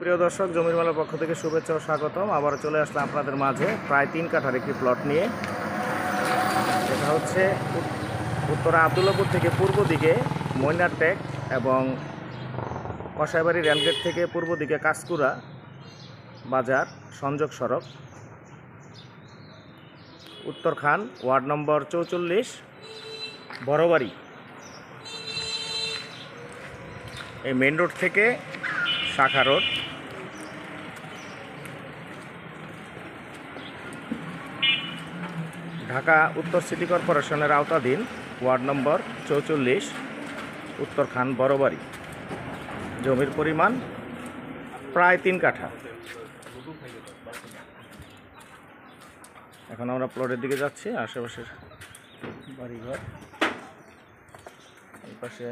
সুপ্রিয় দর্শক, জমির মেলার পক্ষ থেকে শুভেচ্ছা ও স্বাগতম। আবার চলে আসলাম আপনাদের মাঝে প্রায় 3 কাঠার একটি প্লট নিয়ে। এটা হচ্ছে উত্তরা আবদুল্লাপুর থেকে পূর্ব দিকে মৈনারটেক এবং কসাইবাড়ি রেলগেট থেকে পূর্ব দিকে কাঁচকুড়া বাজার সংযোগ সড়ক, উত্তরখান, ওয়ার্ড নম্বর 44, বড়বাড়ি। এই মেন রোড থেকে শাখা রোড। ঢাকা উত্তর সিটি কর্পোরেশনের আওতাধীন ওয়ার্ড নম্বর 44, উত্তরখান, বড়বাড়ি। জমির পরিমাণ প্রায় 3 কাঠা। এখন আমরা প্লটের দিকে যাচ্ছি। আশেপাশের বাড়িঘর, এই পাশে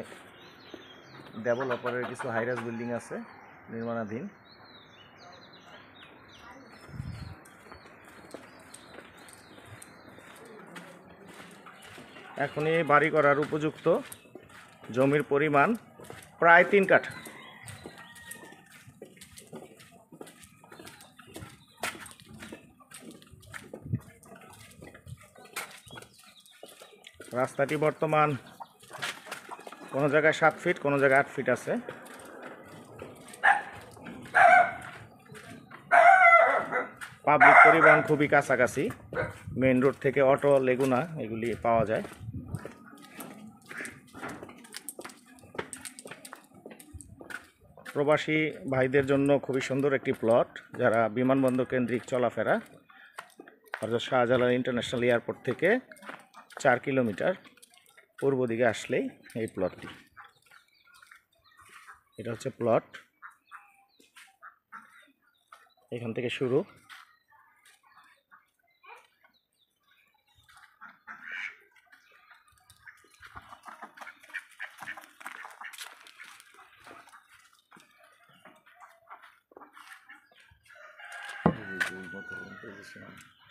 ডেভেলপারের কিছু হাইরাইজ বিল্ডিং আছে নির্মাণাধীন। এখনই বাড়ি করার উপযুক্ত। জমির পরিমাণ প্রায় 3 কাঠা। রাস্তাটি বর্তমান কোনো জায়গায় 7 ফিট, কোনো জায়গায় 8 ফিট আছে। পাবলিক পরিবহন খুবই কাছাকাছি। মেইন রোড থেকে অটো, লেগুনা এগুলি পাওয়া যায়। প্রবাসী ভাইদের জন্য খুবই সুন্দর একটি প্লট, যারা বিমানবন্দর কেন্দ্রিক চলাফেরা, অর্থাৎ শাহজালাল ইন্টারন্যাশনাল এয়ারপোর্ট থেকে 4 কিলোমিটার পূর্ব দিকে আসলেই এই প্লটটি। এটা হচ্ছে প্লট, এখান থেকে শুরু।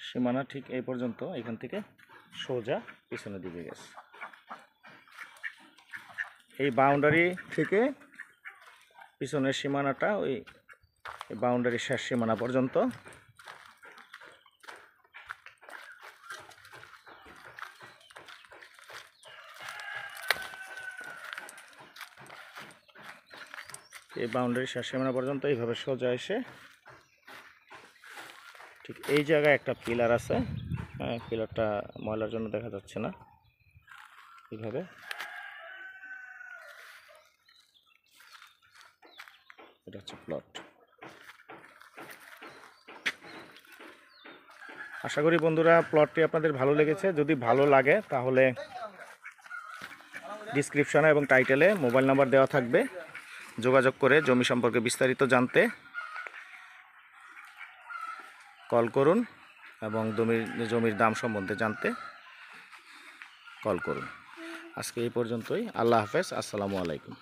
সীমানা ঠিক এই পর্যন্ত, এখান থেকে সোজা পিছনের দিকে গেছে। এই বাউন্ডারি থেকে পিছনের সীমানাটা ওই বাউন্ডারির শেষ সীমানা পর্যন্ত। এই বাউন্ডারির শেষ সীমানা পর্যন্ত এইভাবে সোজা এসে ঠিক এই জায়গায় একটা পিলার আছে। পিলারটা ময়লার জন্য দেখা যাচ্ছে না। এইভাবে এটা হচ্ছে প্লট। আশা করি বন্ধুরা প্লটটি আপনাদের ভালো লেগেছে। যদি ভালো লাগে তাহলে ডিসক্রিপশনে এবং টাইটেলে মোবাইল নাম্বার দেওয়া থাকবে। যোগাযোগ করে জমি সম্পর্কে বিস্তারিত জানতে কল করুন এবং জমির দাম সম্বন্ধে জানতে কল করুন। আজকে এই পর্যন্তই। আল্লাহ হাফেজ। আসসালামু আলাইকুম।